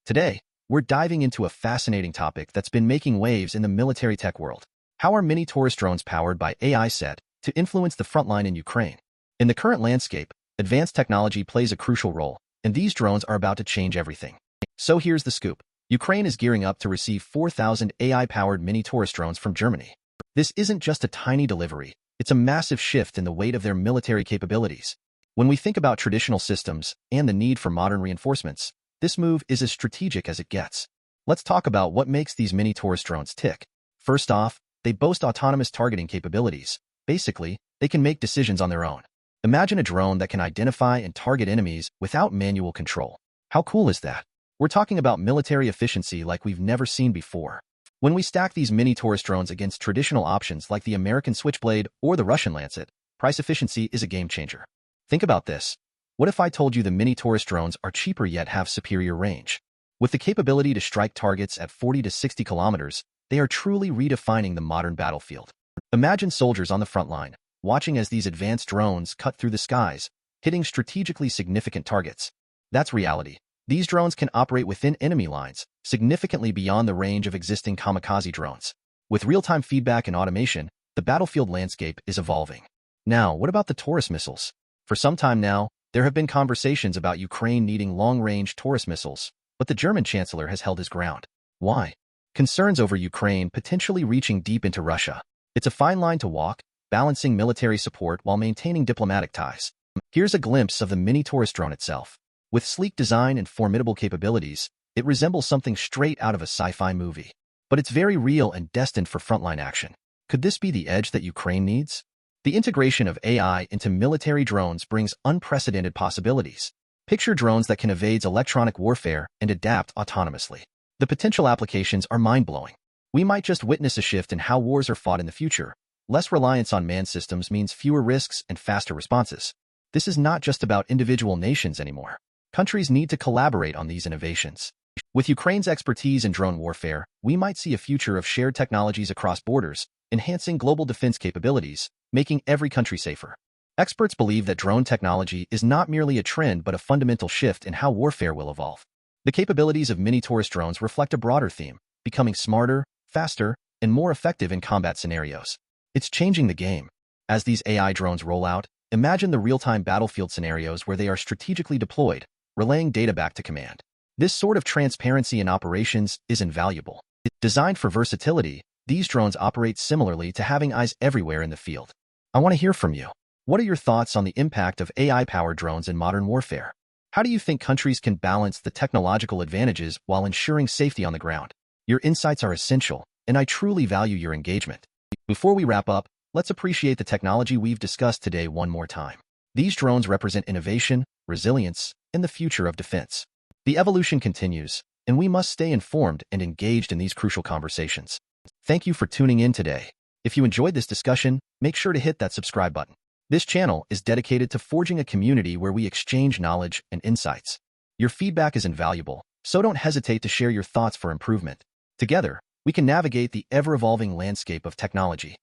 Today, we're diving into a fascinating topic that's been making waves in the military tech world. How are Mini-Taurus drones powered by AI set to influence the front line in Ukraine? In the current landscape, advanced technology plays a crucial role, and these drones are about to change everything. So here's the scoop. Ukraine is gearing up to receive 4,000 AI-powered Mini-Taurus drones from Germany. This isn't just a tiny delivery, it's a massive shift in the weight of their military capabilities. When we think about traditional systems and the need for modern reinforcements, this move is as strategic as it gets. Let's talk about what makes these Mini-Taurus drones tick. First off, they boast autonomous targeting capabilities. Basically, they can make decisions on their own. Imagine a drone that can identify and target enemies without manual control. How cool is that? We're talking about military efficiency like we've never seen before. When we stack these Mini-Taurus drones against traditional options like the American Switchblade or the Russian Lancet, price efficiency is a game changer. Think about this. What if I told you the Mini-Taurus drones are cheaper yet have superior range? With the capability to strike targets at 40 to 60 kilometers, they are truly redefining the modern battlefield. Imagine soldiers on the front line, watching as these advanced drones cut through the skies, hitting strategically significant targets. That's reality. These drones can operate within enemy lines, significantly beyond the range of existing kamikaze drones. With real-time feedback and automation, the battlefield landscape is evolving. Now, what about the Taurus missiles? For some time now, there have been conversations about Ukraine needing long-range Taurus missiles, but the German chancellor has held his ground. Why? Concerns over Ukraine potentially reaching deep into Russia. It's a fine line to walk, balancing military support while maintaining diplomatic ties. Here's a glimpse of the Mini-Taurus drone itself. With sleek design and formidable capabilities, it resembles something straight out of a sci-fi movie. But it's very real and destined for frontline action. Could this be the edge that Ukraine needs? The integration of AI into military drones brings unprecedented possibilities. Picture drones that can evade electronic warfare and adapt autonomously. The potential applications are mind-blowing. We might just witness a shift in how wars are fought in the future. Less reliance on manned systems means fewer risks and faster responses. This is not just about individual nations anymore. Countries need to collaborate on these innovations. With Ukraine's expertise in drone warfare, we might see a future of shared technologies across borders, enhancing global defense capabilities, making every country safer. Experts believe that drone technology is not merely a trend but a fundamental shift in how warfare will evolve. The capabilities of Mini-Taurus drones reflect a broader theme, becoming smarter, faster, and more effective in combat scenarios. It's changing the game. As these AI drones roll out, imagine the real-time battlefield scenarios where they are strategically deployed, relaying data back to command. This sort of transparency in operations is invaluable. Designed for versatility, these drones operate similarly to having eyes everywhere in the field. I want to hear from you. What are your thoughts on the impact of AI-powered drones in modern warfare? How do you think countries can balance the technological advantages while ensuring safety on the ground? Your insights are essential, and I truly value your engagement. Before we wrap up, let's appreciate the technology we've discussed today one more time. These drones represent innovation, resilience, and the future of defense. The evolution continues, and we must stay informed and engaged in these crucial conversations. Thank you for tuning in today. If you enjoyed this discussion, make sure to hit that subscribe button. This channel is dedicated to forging a community where we exchange knowledge and insights. Your feedback is invaluable, so don't hesitate to share your thoughts for improvement. Together, we can navigate the ever-evolving landscape of technology.